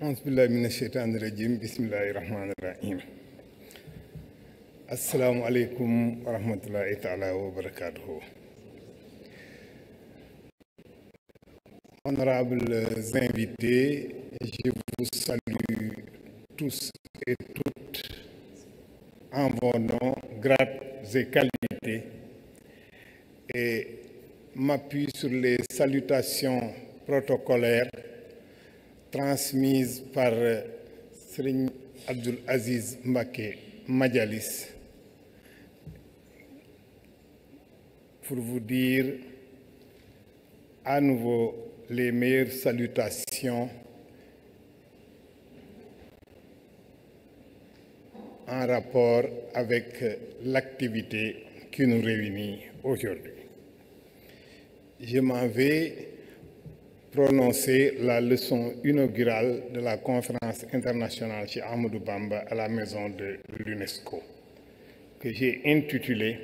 Auzu billahi mina sheytaani rajim bismillahi rahmaani rahim. Assalamu alaikum wa rahmatullahi ta'ala wa barakatuhu. Honorables invités, je vous salue tous et toutes en vos noms, grades et qualités, et m'appuie sur les salutations protocolaires transmises par Serigne Abdoul Aziz Mbacké Madialis pour vous dire à nouveau les meilleures salutations en rapport avec l'activité qui nous réunit aujourd'hui. Je m'en vais prononcer la leçon inaugurale de la conférence internationale Cheikh Ahmadou Bamba à la maison de l'UNESCO, que j'ai intitulée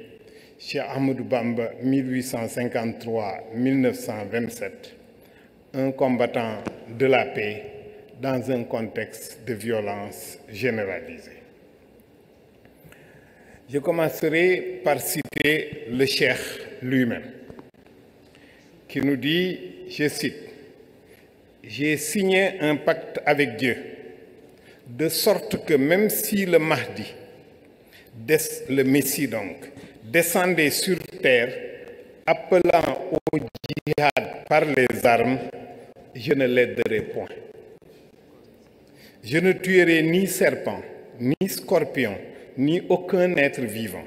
Cheikh Ahmadou Bamba 1853-1927, un combattant de la paix dans un contexte de violence généralisée. Je commencerai par citer le Cheikh lui-même, qui nous dit, je cite, « J'ai signé un pacte avec Dieu, de sorte que même si le Mahdi, le Messie donc, descendait sur terre, appelant au djihad par les armes, je ne l'aiderai point. Je ne tuerai ni serpent, ni scorpion, ni aucun être vivant,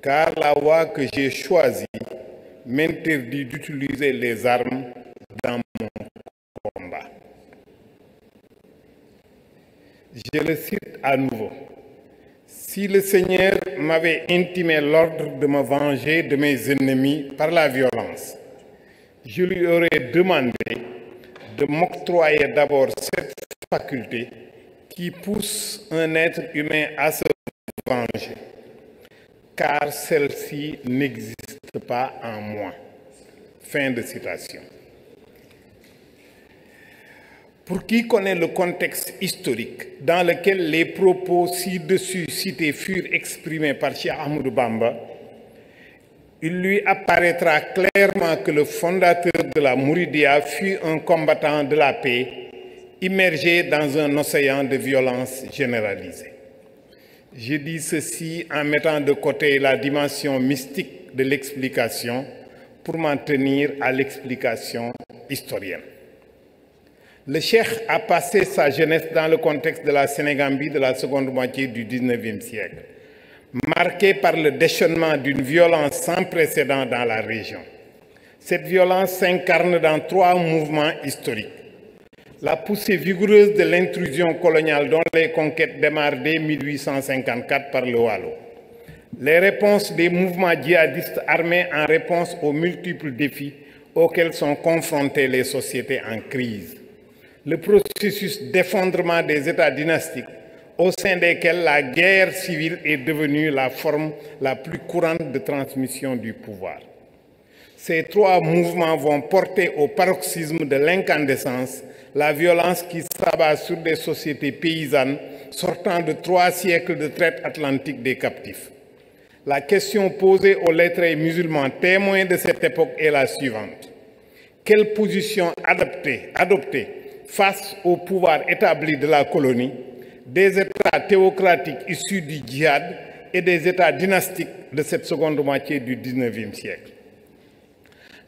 car la voie que j'ai choisie m'interdit d'utiliser les armes dans mon combat. » Je le cite à nouveau. Si le Seigneur m'avait intimé l'ordre de me venger de mes ennemis par la violence, je lui aurais demandé de m'octroyer d'abord cette faculté qui pousse un être humain à se venger, car celle-ci n'existe pas en moi. Fin de citation. Pour qui connaît le contexte historique dans lequel les propos ci-dessus cités furent exprimés par Cheikh Ahmadou Bamba, il lui apparaîtra clairement que le fondateur de la Mouridia fut un combattant de la paix, immergé dans un océan de violence généralisée. Je dis ceci en mettant de côté la dimension mystique de l'explication pour m'en tenir à l'explication historienne. Le Cheikh a passé sa jeunesse dans le contexte de la Sénégambie de la seconde moitié du XIXe siècle, marqué par le déchaînement d'une violence sans précédent dans la région. Cette violence s'incarne dans trois mouvements historiques. La poussée vigoureuse de l'intrusion coloniale dont les conquêtes démarrent dès 1854 par le Waalo. Les réponses des mouvements djihadistes armés en réponse aux multiples défis auxquels sont confrontées les sociétés en crise. Le processus d'effondrement des États dynastiques au sein desquels la guerre civile est devenue la forme la plus courante de transmission du pouvoir. Ces trois mouvements vont porter au paroxysme de l'incandescence la violence qui s'abat sur des sociétés paysannes sortant de 3 siècles de traite atlantique des captifs. La question posée aux lettrés musulmans témoins de cette époque est la suivante. Quelle position adopter face au pouvoir établi de la colonie, des États théocratiques issus du djihad et des États dynastiques de cette seconde moitié du XIXe siècle?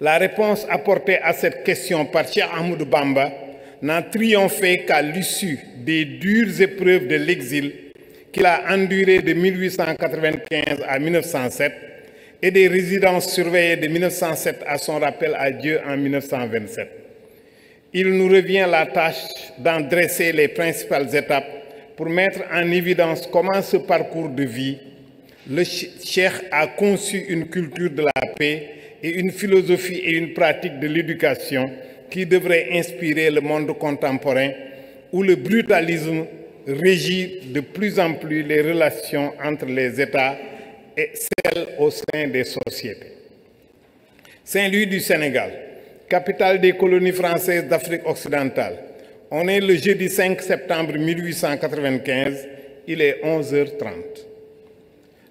La réponse apportée à cette question par Cheikh Ahmadou Bamba n'a triomphé qu'à l'issue des dures épreuves de l'exil qu'il a enduré de 1895 à 1907 et des résidences surveillées de 1907 à son rappel à Dieu en 1927. Il nous revient la tâche d'en dresser les principales étapes pour mettre en évidence comment ce parcours de vie, le Cheikh a conçu une culture de la paix et une philosophie et une pratique de l'éducation qui devrait inspirer le monde contemporain où le brutalisme régit de plus en plus les relations entre les États et celles au sein des sociétés. Saint-Louis du Sénégal, capitale des colonies françaises d'Afrique occidentale, On est le jeudi 5 septembre 1895, il est 11h30.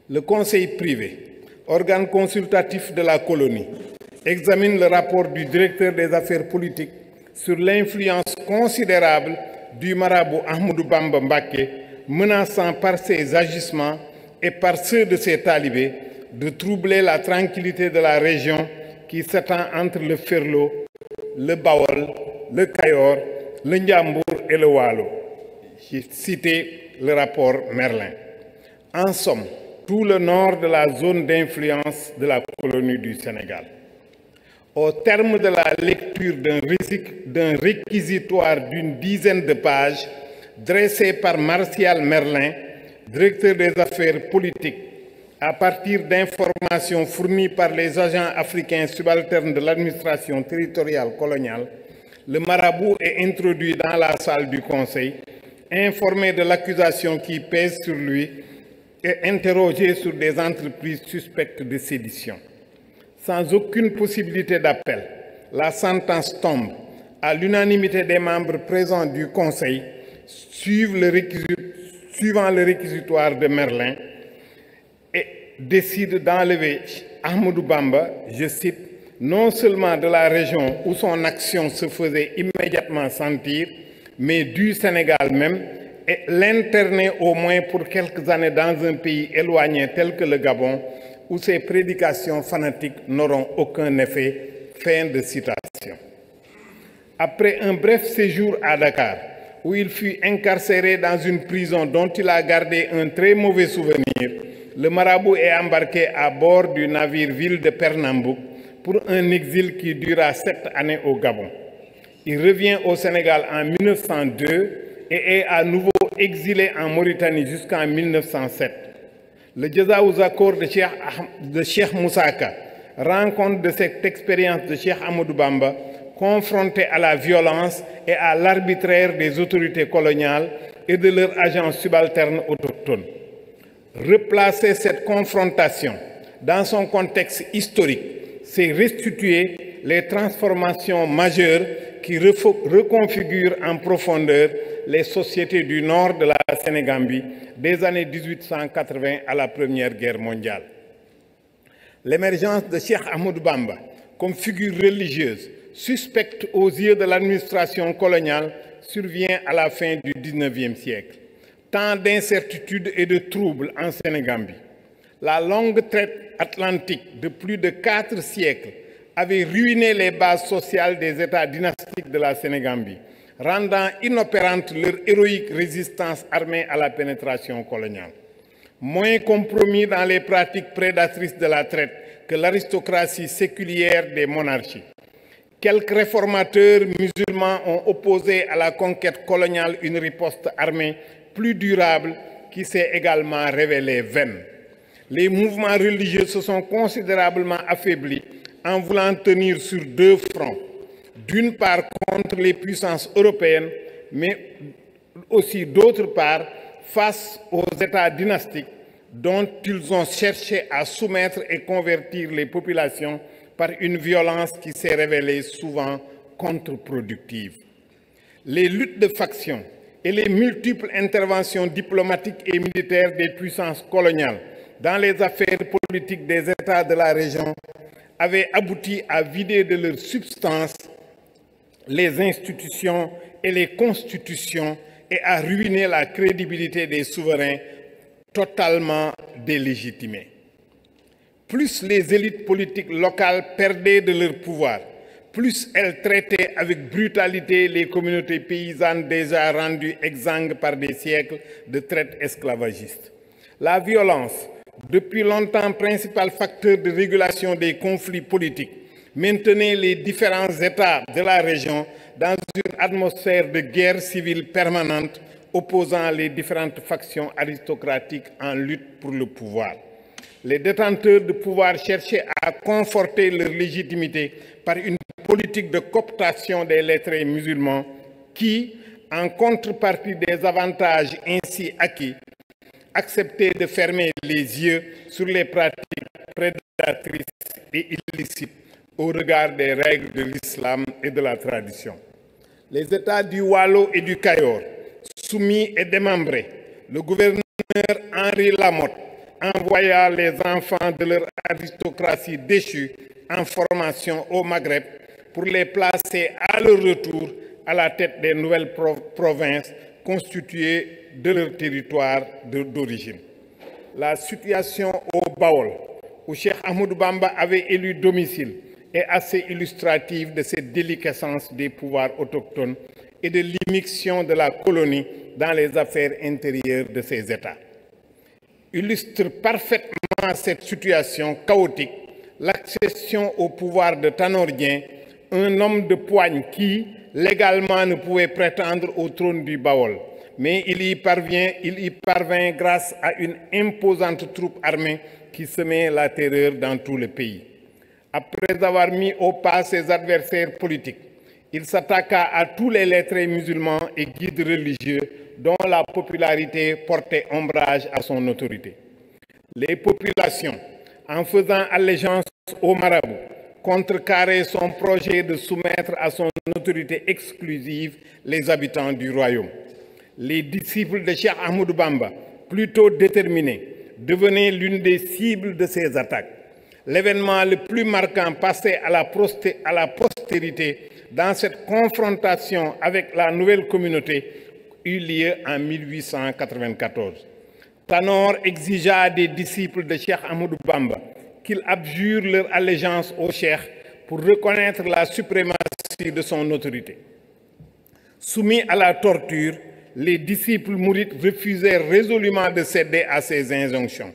Le Conseil privé, organe consultatif de la colonie, examine le rapport du directeur des affaires politiques sur l'influence considérable du marabout Ahmadou Bamba Mbaké, menaçant par ses agissements et par ceux de ses talibés de troubler la tranquillité de la région qui s'étend entre le Ferlo, le Bawol, le Kayor, le Ndiambour et le Waalo. J'ai cité le rapport Merlin. En somme, tout le nord de la zone d'influence de la colonie du Sénégal. Au terme de la lecture d'un réquisitoire d'une dizaine de pages dressé par Martial Merlin, directeur des affaires politiques, à partir d'informations fournies par les agents africains subalternes de l'administration territoriale coloniale, le marabout est introduit dans la salle du Conseil, informé de l'accusation qui pèse sur lui et interrogé sur des entreprises suspectes de sédition. Sans aucune possibilité d'appel, la sentence tombe à l'unanimité des membres présents du Conseil, suivant le réquisitoire de Merlin, et décide d'enlever Ahmadou Bamba, je cite, non seulement de la région où son action se faisait immédiatement sentir, mais du Sénégal même, et l'interner au moins pour quelques années dans un pays éloigné tel que le Gabon, où ses prédications fanatiques n'auront aucun effet. Fin de citation. Après un bref séjour à Dakar, où il fut incarcéré dans une prison dont il a gardé un très mauvais souvenir, le marabout est embarqué à bord du navire Ville de Pernambouc pour un exil qui dura 7 années au Gabon. Il revient au Sénégal en 1902 et est à nouveau exilé en Mauritanie jusqu'en 1907. Le Jazaouz Accord de Cheikh Moussaka rend compte de cette expérience de Cheikh Ahmadou Bamba, confronté à la violence et à l'arbitraire des autorités coloniales et de leurs agents subalternes autochtones. Replacer cette confrontation dans son contexte historique, c'est restituer les transformations majeures qui reconfigurent en profondeur les sociétés du nord de la Sénégambie des années 1880 à la Première Guerre mondiale. L'émergence de Cheikh Ahmadou Bamba comme figure religieuse suspecte aux yeux de l'administration coloniale survient à la fin du XIXe siècle. Tant d'incertitudes et de troubles en Sénégambie. La longue traite atlantique de plus de 4 siècles avait ruiné les bases sociales des États dynastiques de la Sénégambie, rendant inopérante leur héroïque résistance armée à la pénétration coloniale. Moins compromis dans les pratiques prédatrices de la traite que l'aristocratie séculière des monarchies. Quelques réformateurs musulmans ont opposé à la conquête coloniale une riposte armée plus durable qui s'est également révélée vaine. Les mouvements religieux se sont considérablement affaiblis en voulant tenir sur 2 fronts. D'une part contre les puissances européennes, mais aussi d'autre part face aux États dynastiques dont ils ont cherché à soumettre et convertir les populations par une violence qui s'est révélée souvent contre-productive. Les luttes de factions et les multiples interventions diplomatiques et militaires des puissances coloniales dans les affaires politiques des États de la région avaient abouti à vider de leur substance les institutions et les constitutions et à ruiner la crédibilité des souverains totalement délégitimés. Plus les élites politiques locales perdaient de leur pouvoir, plus elles traitaient avec brutalité les communautés paysannes déjà rendues exsangues par des siècles de traite esclavagiste. La violence, depuis longtemps principal facteur de régulation des conflits politiques, maintenait les différents États de la région dans une atmosphère de guerre civile permanente opposant les différentes factions aristocratiques en lutte pour le pouvoir. Les détenteurs de pouvoir cherchaient à conforter leur légitimité par une politique de cooptation des lettrés musulmans qui, en contrepartie des avantages ainsi acquis, acceptaient de fermer les yeux sur les pratiques prédatrices et illicites au regard des règles de l'islam et de la tradition. Les États du Waalo et du Cayor, soumis et démembrés, le gouverneur Henri Lamotte envoya les enfants de leur aristocratie déchue en formation au Maghreb pour les placer à leur retour à la tête des nouvelles provinces constituées de leur territoire d'origine. La situation au Baol, où Cheikh Ahmadou Bamba avait élu domicile, est assez illustrative de cette déliquescence des pouvoirs autochtones et de l'immixtion de la colonie dans les affaires intérieures de ces États. Illustre parfaitement cette situation chaotique l'accession au pouvoir de Tanor Dieng, un homme de poigne qui, légalement, ne pouvait prétendre au trône du Baol, mais il y parvint grâce à une imposante troupe armée qui semait la terreur dans tout le pays. Après avoir mis au pas ses adversaires politiques, il s'attaqua à tous les lettrés musulmans et guides religieux dont la popularité portait ombrage à son autorité. Les populations, en faisant allégeance au marabout, contrecarraient son projet de soumettre à son autorité exclusive les habitants du royaume. Les disciples de Cheikh Ahmadou Bamba, plutôt déterminés, devenaient l'une des cibles de ces attaques. L'événement le plus marquant passé à la postérité dans cette confrontation avec la nouvelle communauté eut lieu en 1894. Tanor exigea des disciples de Cheikh Ahmadou Bamba qu'ils abjurent leur allégeance au Cheikh pour reconnaître la suprématie de son autorité. Soumis à la torture, les disciples mourides refusèrent résolument de céder à ces injonctions.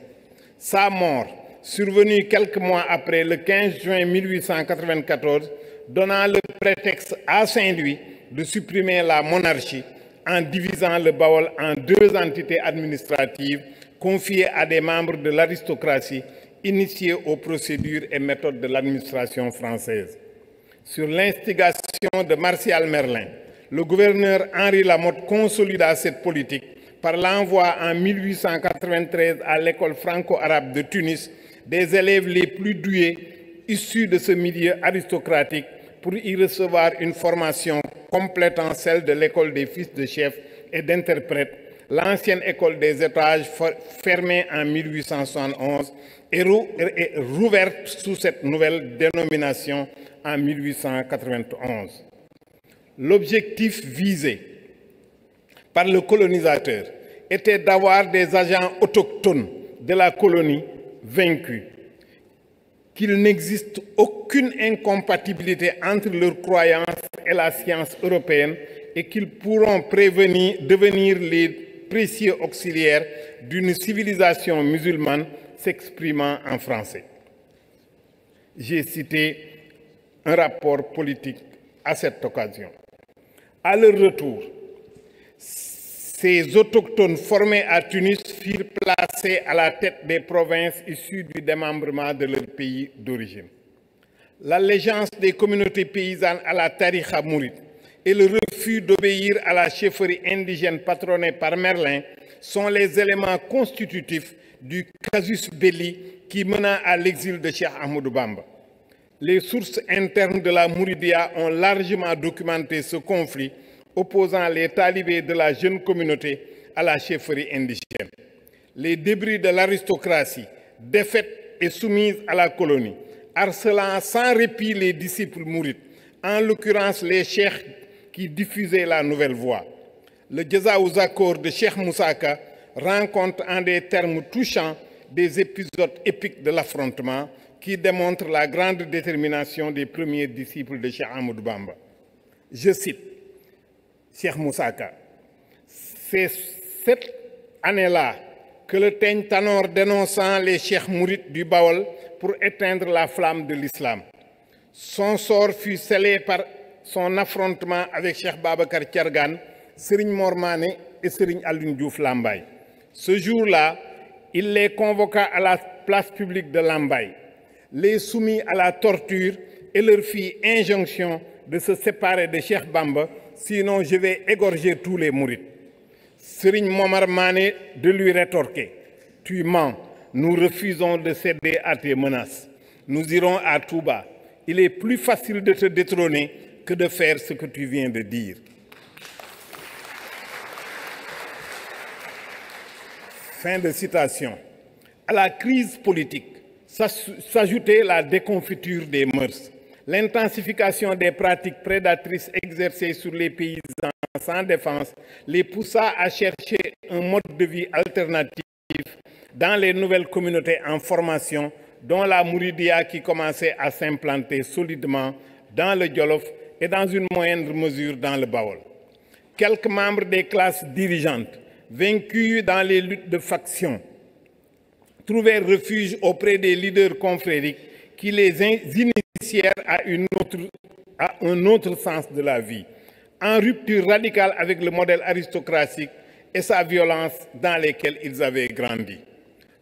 Sa mort, survenue quelques mois après, le 15 juin 1894, donnant le prétexte à Saint-Louis de supprimer la monarchie en divisant le Baol en deux entités administratives confiées à des membres de l'aristocratie initiés aux procédures et méthodes de l'administration française. Sur l'instigation de Martial Merlin, le gouverneur Henri Lamotte consolida cette politique par l'envoi en 1893 à l'école franco-arabe de Tunis des élèves les plus doués issus de ce milieu aristocratique pour y recevoir une formation complétant celle de l'école des fils de chefs et d'interprètes, l'ancienne école des étages fermée en 1871 et rouverte sous cette nouvelle dénomination en 1891. L'objectif visé par le colonisateur était d'avoir des agents autochtones de la colonie vaincus, qu'il n'existe aucune incompatibilité entre leurs croyances et la science européenne et qu'ils pourront devenir les précieux auxiliaires d'une civilisation musulmane s'exprimant en français. J'ai cité un rapport politique à cette occasion. À leur retour, ces autochtones formés à Tunis furent placés à la tête des provinces issues du démembrement de leur pays d'origine. L'allégeance des communautés paysannes à la tariqa mouride et le refus d'obéir à la chefferie indigène patronnée par Merlin sont les éléments constitutifs du casus belli qui mena à l'exil de Cheikh Ahmadou Bamba. Les sources internes de la Mouridia ont largement documenté ce conflit opposant les talibés de la jeune communauté à la chefferie indigène. Les débris de l'aristocratie, défaite et soumise à la colonie, harcelant sans répit les disciples mourides, en l'occurrence les cheikhs qui diffusaient la nouvelle voie. Le Jazaou Zakor de Cheikh Moussaka rencontre en des termes touchants des épisodes épiques de l'affrontement qui démontrent la grande détermination des premiers disciples de Cheikh Ahmadou Bamba. Je cite Cheikh Moussaka. C'est cette année-là que le Teigne Tanor dénonçant les cheikhs mourides du Baol pour éteindre la flamme de l'islam. Son sort fut scellé par son affrontement avec Cheikh Babacar Thiargane, Serigne Mor Mané et Serigne Alioune Diouf Lambaye. Ce jour-là, il les convoqua à la place publique de Lambaye, les soumit à la torture et leur fit injonction de se séparer de Cheikh Bamba, sinon je vais égorger tous les mourides. Serigne Momar Mané de lui rétorquer: tu mens, nous refusons de céder à tes menaces. Nous irons à Touba. Il est plus facile de te détrôner que de faire ce que tu viens de dire. Fin de citation. À la crise politique s'ajoutait la déconfiture des mœurs, l'intensification des pratiques prédatrices exercées sur les paysans sans défense les poussa à chercher un mode de vie alternatif dans les nouvelles communautés en formation, dont la Mouridia qui commençait à s'implanter solidement dans le Jolof et dans une moindre mesure dans le Baol. Quelques membres des classes dirigeantes, vaincus dans les luttes de faction, trouvèrent refuge auprès des leaders confrériques qui les initièrent à un autre sens de la vie, en rupture radicale avec le modèle aristocratique et sa violence dans lesquels ils avaient grandi.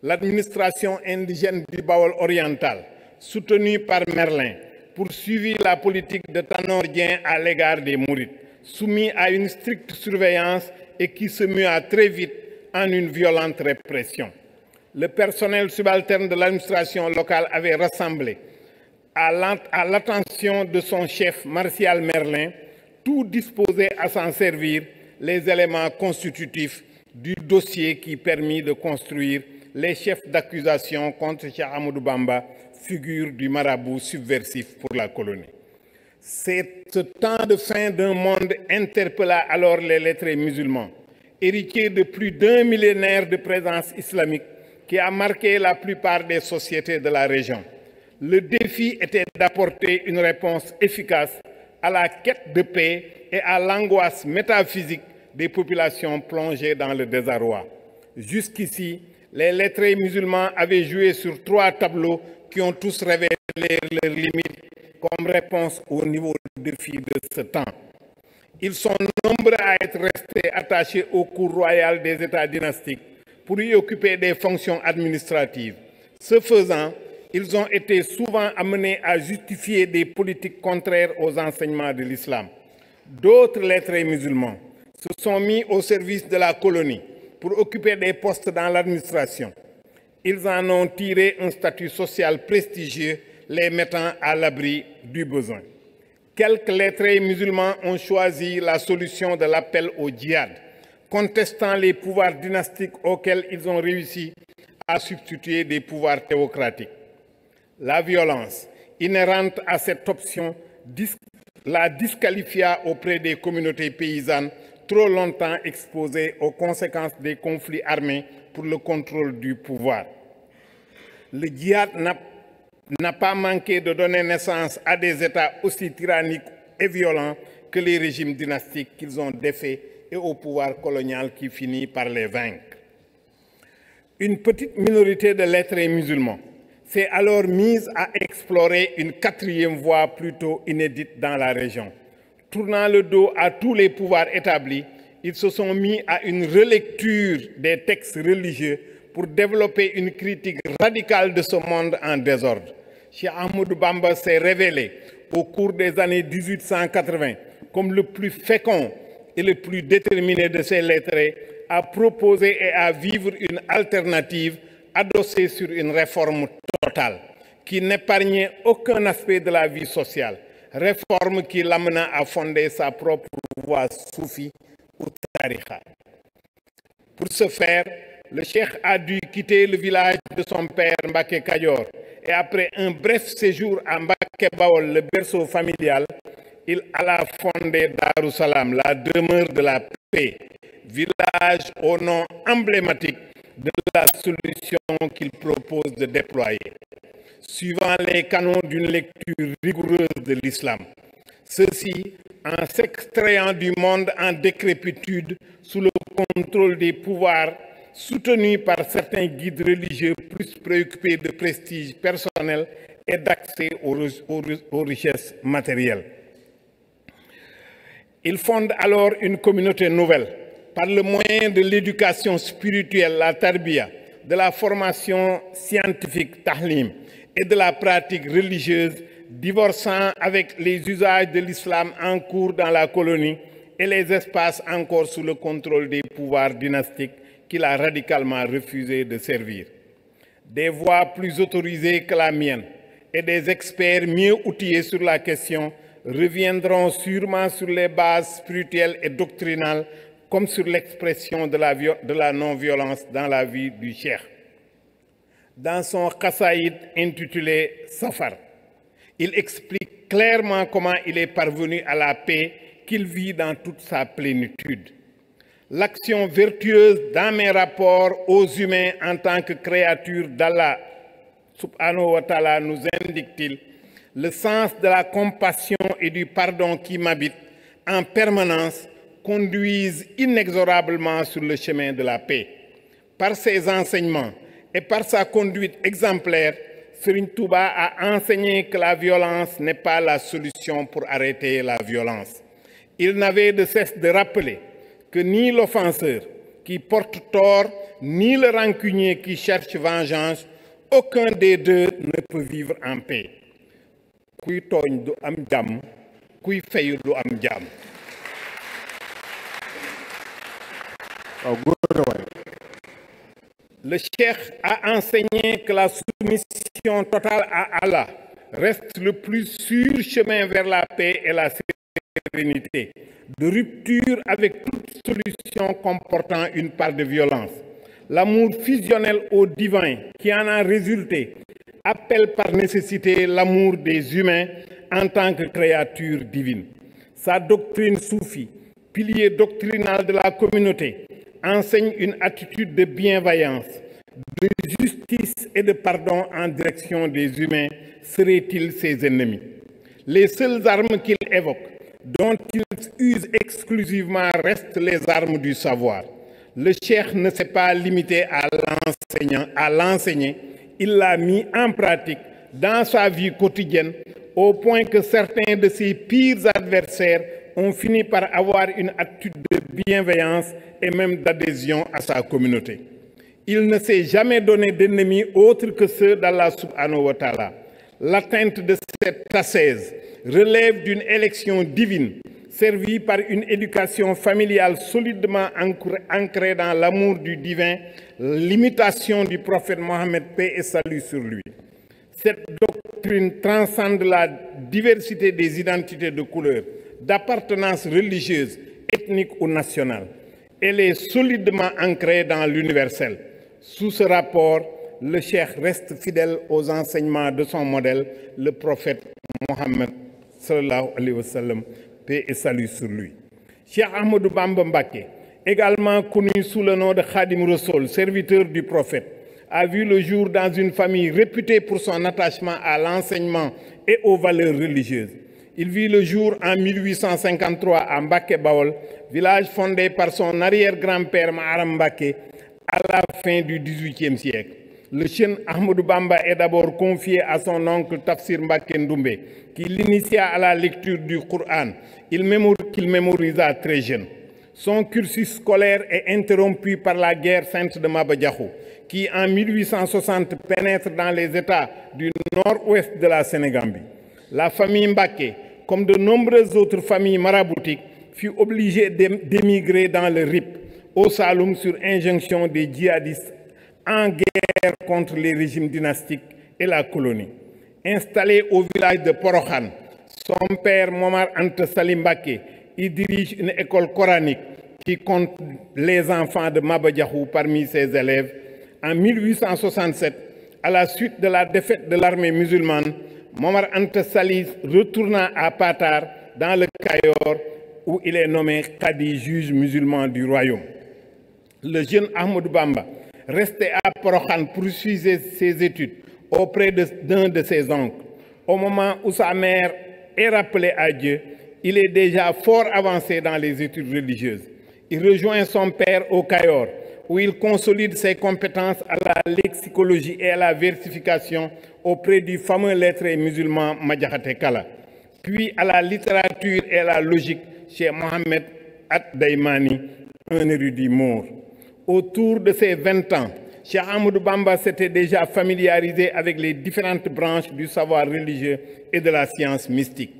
L'administration indigène du Baol oriental, soutenue par Merlin, poursuivit la politique de Tanordien à l'égard des Mourides, soumis à une stricte surveillance et qui se mua très vite en une violente répression. Le personnel subalterne de l'administration locale avait rassemblé à l'attention de son chef Martial Merlin, tout disposé à s'en servir, les éléments constitutifs du dossier qui permit de construire les chefs d'accusation contre Cheikh Ahmadou Bamba, figure du marabout subversif pour la colonie. Ce temps de fin d'un monde interpella alors les lettrés musulmans, héritiers de plus d'un millénaire de présence islamique qui a marqué la plupart des sociétés de la région. Le défi était d'apporter une réponse efficace à la quête de paix et à l'angoisse métaphysique des populations plongées dans le désarroi. Jusqu'ici, les lettrés musulmans avaient joué sur 3 tableaux qui ont tous révélé leurs limites comme réponse au niveau de défi de ce temps. Ils sont nombreux à être restés attachés au cours royal des États dynastiques pour y occuper des fonctions administratives. Ce faisant, ils ont été souvent amenés à justifier des politiques contraires aux enseignements de l'islam. D'autres lettrés musulmans se sont mis au service de la colonie pour occuper des postes dans l'administration. Ils en ont tiré un statut social prestigieux, les mettant à l'abri du besoin. Quelques lettrés musulmans ont choisi la solution de l'appel au djihad, contestant les pouvoirs dynastiques auxquels ils ont réussi à substituer des pouvoirs théocratiques. La violence inhérente à cette option la disqualifia auprès des communautés paysannes trop longtemps exposées aux conséquences des conflits armés pour le contrôle du pouvoir. Le djihad n'a pas manqué de donner naissance à des États aussi tyranniques et violents que les régimes dynastiques qu'ils ont défaits et au pouvoir colonial qui finit par les vaincre. Une petite minorité de lettrés musulmans s'est alors mise à explorer une 4e voie plutôt inédite dans la région. Tournant le dos à tous les pouvoirs établis, ils se sont mis à une relecture des textes religieux pour développer une critique radicale de ce monde en désordre. Cheikh Ahmadou Bamba s'est révélé au cours des années 1880 comme le plus fécond et le plus déterminé de ces lettrés à proposer et à vivre une alternative adossée sur une réforme totale qui n'épargnait aucun aspect de la vie sociale, réforme qui l'amena à fonder sa propre voie soufie ou tariqa. Pour ce faire, le cheikh a dû quitter le village de son père Mbacké Kadior et après un bref séjour à Mbacké Bawol, le berceau familial, il alla fonder Darou Salam, la demeure de la paix, village au nom emblématique de la solution qu'il propose de déployer, suivant les canons d'une lecture rigoureuse de l'islam. Ceci en s'extrayant du monde en décrépitude sous le contrôle des pouvoirs soutenus par certains guides religieux plus préoccupés de prestige personnel et d'accès aux richesses matérielles. Il fonde alors une communauté nouvelle par le moyen de l'éducation spirituelle, la tarbiya, de la formation scientifique, tahlim, et de la pratique religieuse, divorçant avec les usages de l'islam en cours dans la colonie et les espaces encore sous le contrôle des pouvoirs dynastiques qu'il a radicalement refusé de servir. Des voix plus autorisées que la mienne et des experts mieux outillés sur la question reviendront sûrement sur les bases spirituelles et doctrinales comme sur l'expression de la non-violence dans la vie du cheikh. Dans son Khasaïd intitulé Safar, il explique clairement comment il est parvenu à la paix qu'il vit dans toute sa plénitude. L'action vertueuse dans mes rapports aux humains en tant que créatures d'Allah, subhanahu wa ta'ala, nous indique-t-il, le sens de la compassion et du pardon qui m'habitent en permanence conduisent inexorablement sur le chemin de la paix. Par ses enseignements et par sa conduite exemplaire, Serigne Touba a enseigné que la violence n'est pas la solution pour arrêter la violence. Il n'avait de cesse de rappeler que ni l'offenseur qui porte tort, ni le rancunier qui cherche vengeance, aucun des deux ne peut vivre en paix. Kuy tooñ du am jàmm, kuy fayu du am jàmm. Le cheikh a enseigné que la soumission totale à Allah reste le plus sûr chemin vers la paix et la sérénité, de rupture avec toute solution comportant une part de violence. L'amour fusionnel au divin qui en a résulté appelle par nécessité l'amour des humains en tant que créature divine. Sa doctrine soufie, pilier doctrinal de la communauté, enseigne une attitude de bienveillance, de justice et de pardon en direction des humains. Seraient-ils ses ennemis? Les seules armes qu'il évoque, dont il use exclusivement, restent les armes du savoir. Le cheikh ne s'est pas limité à l'enseigner, il l'a mis en pratique dans sa vie quotidienne, au point que certains de ses pires adversaires ont fini par avoir une attitude de bienveillance et même d'adhésion à sa communauté. Il ne s'est jamais donné d'ennemis autres que ceux d'Allah subhanahu wa ta'ala. L'atteinte de cette ascèse relève d'une élection divine, servie par une éducation familiale solidement ancrée dans l'amour du divin, l'imitation du prophète Mohammed, paix et salut sur lui. Cette doctrine transcende la diversité des identités de couleur, d'appartenance religieuse, ethnique ou nationale. Elle est solidement ancrée dans l'universel. Sous ce rapport, le cheikh reste fidèle aux enseignements de son modèle, le prophète Mohammed sallallahu alayhi wa sallam, paix et salut sur lui. Cheikh Ahmadou Bamba Mbacké, également connu sous le nom de Khadim Rassoul, serviteur du prophète, a vu le jour dans une famille réputée pour son attachement à l'enseignement et aux valeurs religieuses. Il vit le jour en 1853 à Mbacké Bawol, village fondé par son arrière-grand-père Maharam Mbacké à la fin du XVIIIe siècle. Le jeune Ahmadou Bamba est d'abord confié à son oncle Tafsir Mbacké Ndoumbé, qui l'initia à la lecture du Coran, qu'il mémorisa très jeune. Son cursus scolaire est interrompu par la guerre sainte de Maba Diakhou, qui en 1860 pénètre dans les États du nord-ouest de la Sénégambie. La famille Mbacké, comme de nombreuses autres familles maraboutiques, fut obligée d'émigrer dans le RIP, au Saloum, sur injonction des djihadistes en guerre contre les régimes dynastiques et la colonie. Installé au village de Porokhan, son père Momar Anta Sali Mbacké y dirige une école coranique qui compte les enfants de Maba Diakhou parmi ses élèves. En 1867, à la suite de la défaite de l'armée musulmane, Momar Anta Sali retourna à Patar dans le Cayor où il est nommé Qadi, juge musulman du royaume. Le jeune Ahmadou Bamba, resté à Porokhan, poursuivait ses études auprès d'un de ses oncles. Au moment où sa mère est rappelée à Dieu, il est déjà fort avancé dans les études religieuses. Il rejoint son père au Cayor, où il consolide ses compétences à la lexicologie et à la versification auprès du fameux lettré musulman Madiakhaté Kala, puis à la littérature et à la logique chez Mohamed Ad-Daymani, un érudit maure. Autour de ses 20 ans, Cheikh Ahmadou Bamba s'était déjà familiarisé avec les différentes branches du savoir religieux et de la science mystique.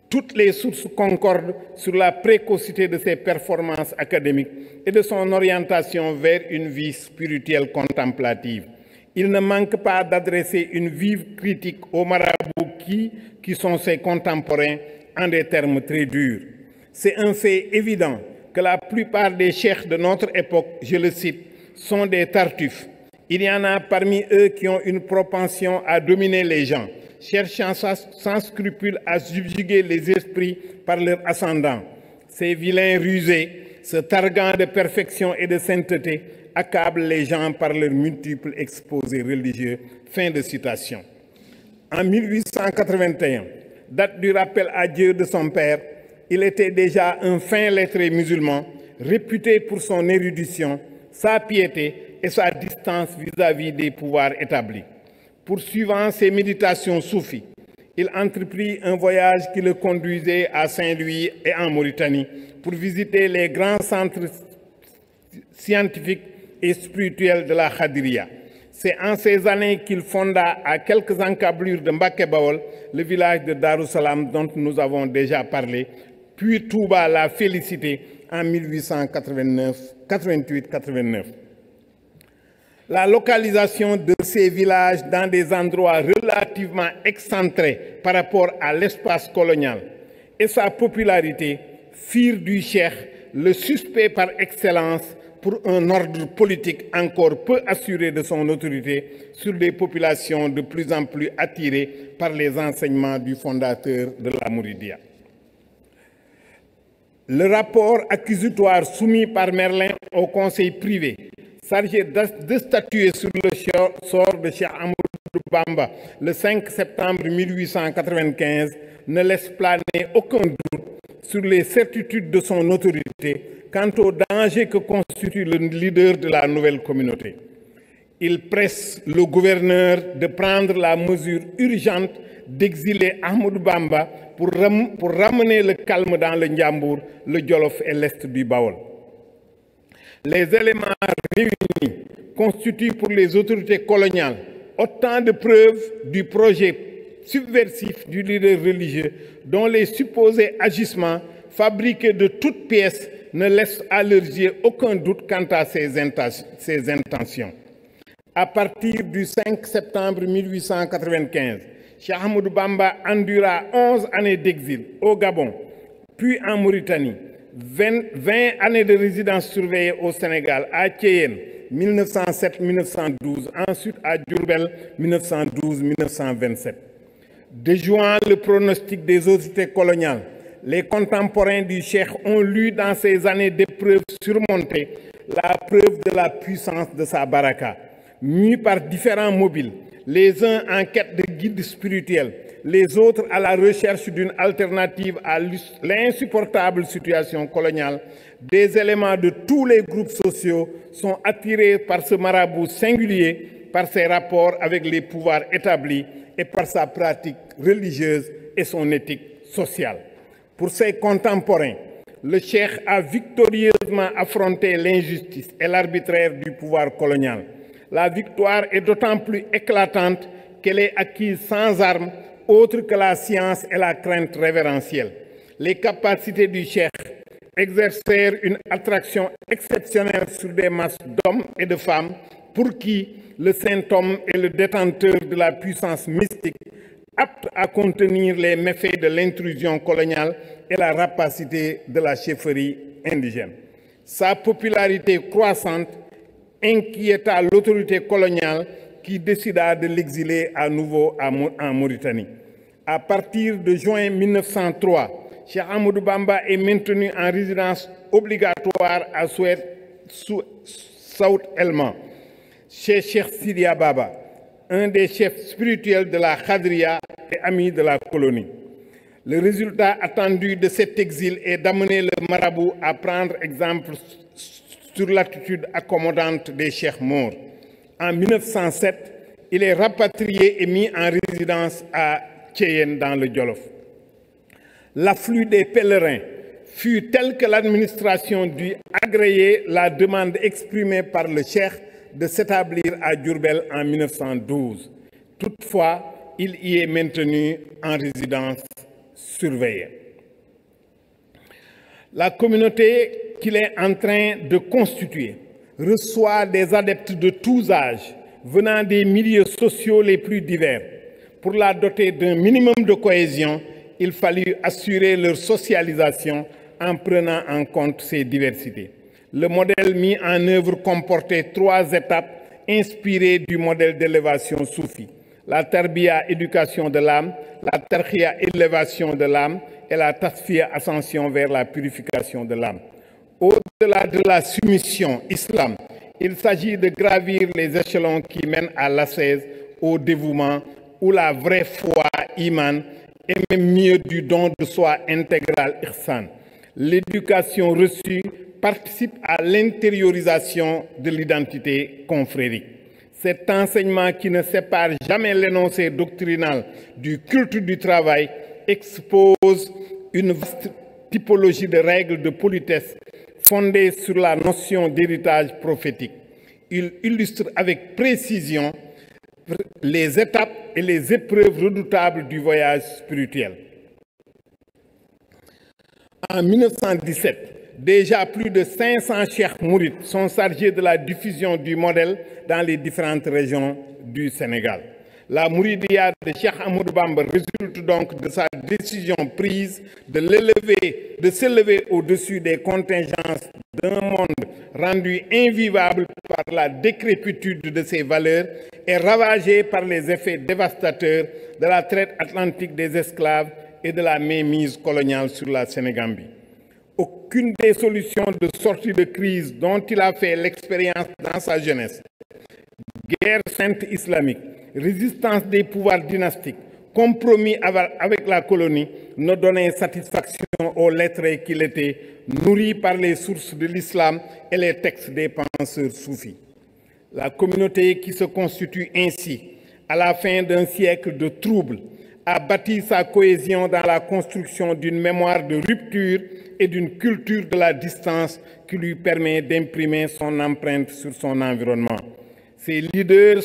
Toutes les sources concordent sur la précocité de ses performances académiques et de son orientation vers une vie spirituelle contemplative. Il ne manque pas d'adresser une vive critique aux marabouts qui sont ses contemporains en des termes très durs. C'est un fait évident que la plupart des cheikhs de notre époque, je le cite, sont des tartuffes. Il y en a parmi eux qui ont une propension à dominer les gens, cherchant sans scrupule à subjuguer les esprits par leur ascendant. Ces vilains rusés, se targuant de perfection et de sainteté, accablent les gens par leurs multiples exposés religieux. Fin de citation. En 1881, date du rappel à Dieu de son père, il était déjà un fin lettré musulman, réputé pour son érudition, sa piété et sa distance vis-à-vis des pouvoirs établis. Poursuivant ses méditations soufis, il entreprit un voyage qui le conduisait à Saint-Louis et en Mauritanie pour visiter les grands centres scientifiques et spirituels de la Khadiriya. C'est en ces années qu'il fonda à quelques encablures de Mbacké Bawol le village de Darussalam dont nous avons déjà parlé, puis Touba l'a félicité en 1888-89. La localisation de ces villages dans des endroits relativement excentrés par rapport à l'espace colonial et sa popularité firent du cheikh le suspect par excellence pour un ordre politique encore peu assuré de son autorité sur des populations de plus en plus attirées par les enseignements du fondateur de la Mouridia. Le rapport accusatoire soumis par Merlin au conseil privé, chargé de statuer sur le sort de Cheikh Ahmadou Bamba le 5 septembre 1895, ne laisse planer aucun doute sur les certitudes de son autorité quant au danger que constitue le leader de la nouvelle communauté. Il presse le gouverneur de prendre la mesure urgente d'exiler Ahmadou Bamba pour ramener le calme dans le Ndiambour, le Djolof et l'Est du Baol. Les éléments réunis constituent pour les autorités coloniales autant de preuves du projet subversif du leader religieux dont les supposés agissements fabriqués de toutes pièces ne laissent à leurs yeux aucun doute quant à ses intentions. À partir du 5 septembre 1895, Cheikh Ahmadou Bamba endura 11 années d'exil au Gabon, puis en Mauritanie, 20 années de résidence surveillée au Sénégal, à Thiéyène, 1907-1912, ensuite à Diourbel, 1912-1927. Déjouant le pronostic des autorités coloniales, les contemporains du cheikh ont lu dans ces années d'épreuves surmontées la preuve de la puissance de sa baraka. Mus par différents mobiles, les uns en quête de guides spirituels, les autres à la recherche d'une alternative à l'insupportable situation coloniale, des éléments de tous les groupes sociaux sont attirés par ce marabout singulier, par ses rapports avec les pouvoirs établis et par sa pratique religieuse et son éthique sociale. Pour ses contemporains, le cheikh a victorieusement affronté l'injustice et l'arbitraire du pouvoir colonial. La victoire est d'autant plus éclatante qu'elle est acquise sans armes, autres que la science et la crainte révérentielle. Les capacités du cheikh exercèrent une attraction exceptionnelle sur des masses d'hommes et de femmes pour qui le saint homme est le détenteur de la puissance mystique, apte à contenir les méfaits de l'intrusion coloniale et la rapacité de la chefferie indigène. Sa popularité croissante inquiéta l'autorité coloniale qui décida de l'exiler à nouveau en Mauritanie. À partir de juin 1903, Cheikh Ahmadou Bamba est maintenu en résidence obligatoire à South Elman, chez Cheikh Sidia Baba, un des chefs spirituels de la Khadriya et ami de la colonie. Le résultat attendu de cet exil est d'amener le marabout à prendre exemple sur l'attitude accommodante des cheikhs morts. En 1907, il est rapatrié et mis en résidence à Thiéyène dans le Djolof. L'afflux des pèlerins fut tel que l'administration dut agréer la demande exprimée par le cheikh de s'établir à Diourbel en 1912. Toutefois, il y est maintenu en résidence surveillée. La communauté qu'il est en train de constituer reçoit des adeptes de tous âges, venant des milieux sociaux les plus divers. Pour la doter d'un minimum de cohésion, il fallut assurer leur socialisation en prenant en compte ces diversités. Le modèle mis en œuvre comportait 3 étapes inspirées du modèle d'élévation soufi. La tarbiya, éducation de l'âme, la tarqiya, élévation de l'âme, et la tasfiya, ascension vers la purification de l'âme. Au-delà de la soumission islam, il s'agit de gravir les échelons qui mènent à l'ascèse, au dévouement, où la vraie foi, iman, et même mieux du don de soi intégral, ihsan. L'éducation reçue participe à l'intériorisation de l'identité confrérique. Cet enseignement qui ne sépare jamais l'énoncé doctrinal du culte du travail expose une vaste typologie de règles de politesse fondées sur la notion d'héritage prophétique. Il illustre avec précision les étapes et les épreuves redoutables du voyage spirituel. En 1917, déjà plus de 500 cheikh mourides sont chargés de la diffusion du modèle dans les différentes régions du Sénégal. La Mouridia de Cheikh Ahmadou Bamba résulte donc de sa décision prise de s'élever au-dessus des contingences d'un monde rendu invivable par la décrépitude de ses valeurs et ravagé par les effets dévastateurs de la traite atlantique des esclaves et de la mainmise coloniale sur la Sénégambie. Aucune des solutions de sortie de crise dont il a fait l'expérience dans sa jeunesse, guerre sainte islamique, résistance des pouvoirs dynastiques, compromis avec la colonie, ne donnait satisfaction aux lettrés qu'il était, nourris par les sources de l'islam et les textes des penseurs soufis. La communauté qui se constitue ainsi, à la fin d'un siècle de troubles, a bâti sa cohésion dans la construction d'une mémoire de rupture et d'une culture de la distance qui lui permet d'imprimer son empreinte sur son environnement. Ces leaders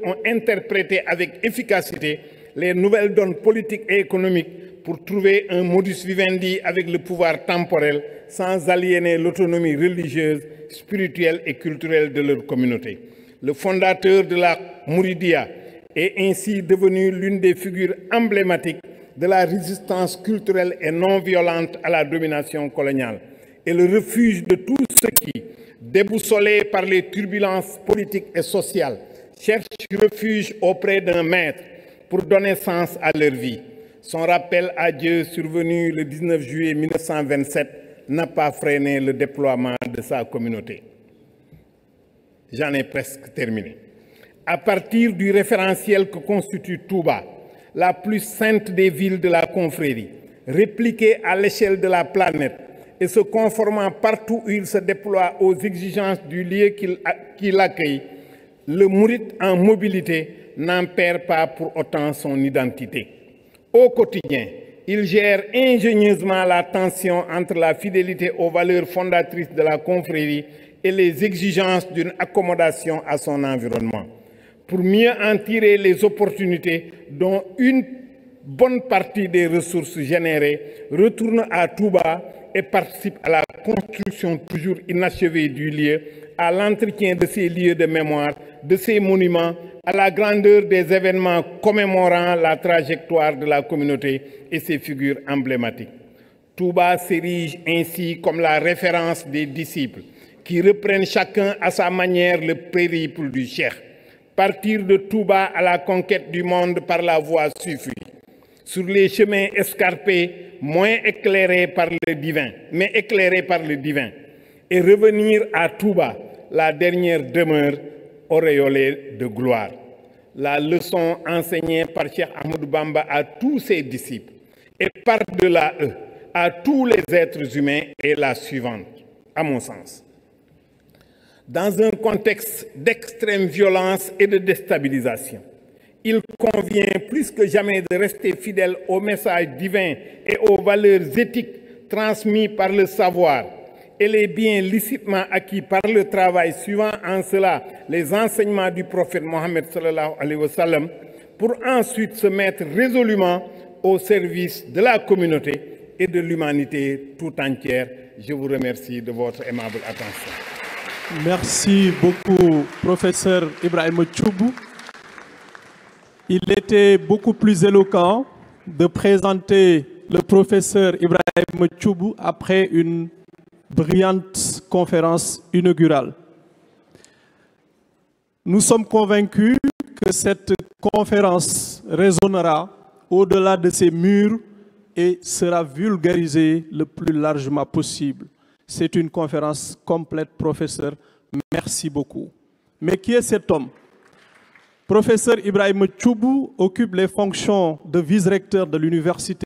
ont interprété avec efficacité les nouvelles donnes politiques et économiques pour trouver un modus vivendi avec le pouvoir temporel sans aliéner l'autonomie religieuse, spirituelle et culturelle de leur communauté. Le fondateur de la Mouridia est ainsi devenu l'une des figures emblématiques de la résistance culturelle et non violente à la domination coloniale et le refuge de tous ceux qui, déboussolés par les turbulences politiques et sociales, cherchent refuge auprès d'un maître pour donner sens à leur vie. Son rappel à Dieu survenu le 19 juillet 1927 n'a pas freiné le déploiement de sa communauté. J'en ai presque terminé. À partir du référentiel que constitue Touba, la plus sainte des villes de la confrérie, répliquée à l'échelle de la planète et se conformant partout où il se déploie aux exigences du lieu qui l'accueille, le mouride en mobilité n'en perd pas pour autant son identité. Au quotidien, il gère ingénieusement la tension entre la fidélité aux valeurs fondatrices de la confrérie et les exigences d'une accommodation à son environnement, pour mieux en tirer les opportunités dont une bonne partie des ressources générées retourne à Touba et participe à la construction toujours inachevée du lieu, à l'entretien de ses lieux de mémoire, de ses monuments, à la grandeur des événements commémorant la trajectoire de la communauté et ses figures emblématiques. Touba s'érige ainsi comme la référence des disciples qui reprennent chacun à sa manière le périple du cheikh. Partir de Touba à la conquête du monde par la voie suffit, sur les chemins escarpés, moins éclairés par le divin, mais éclairés par le divin, et revenir à Touba, la dernière demeure auréolée de gloire. La leçon enseignée par Cheikh Ahmadou Bamba à tous ses disciples, et par-delà eux, à tous les êtres humains, est la suivante, à mon sens. Dans un contexte d'extrême violence et de déstabilisation, il convient plus que jamais de rester fidèle au message divin et aux valeurs éthiques transmises par le savoir et les biens licitement acquis par le travail, suivant en cela les enseignements du prophète Mohammed sallallahu alayhi wa sallam, pour ensuite se mettre résolument au service de la communauté et de l'humanité tout entière. Je vous remercie de votre aimable attention. Merci beaucoup, professeur Ibrahima Thioub. Il était beaucoup plus éloquent de présenter le professeur Ibrahima Thioub après une brillante conférence inaugurale. Nous sommes convaincus que cette conférence résonnera au-delà de ces murs et sera vulgarisée le plus largement possible. C'est une conférence complète, professeur. Merci beaucoup. Mais qui est cet homme? Professeur Ibrahima Thioub occupe les fonctions de vice-recteur de l'université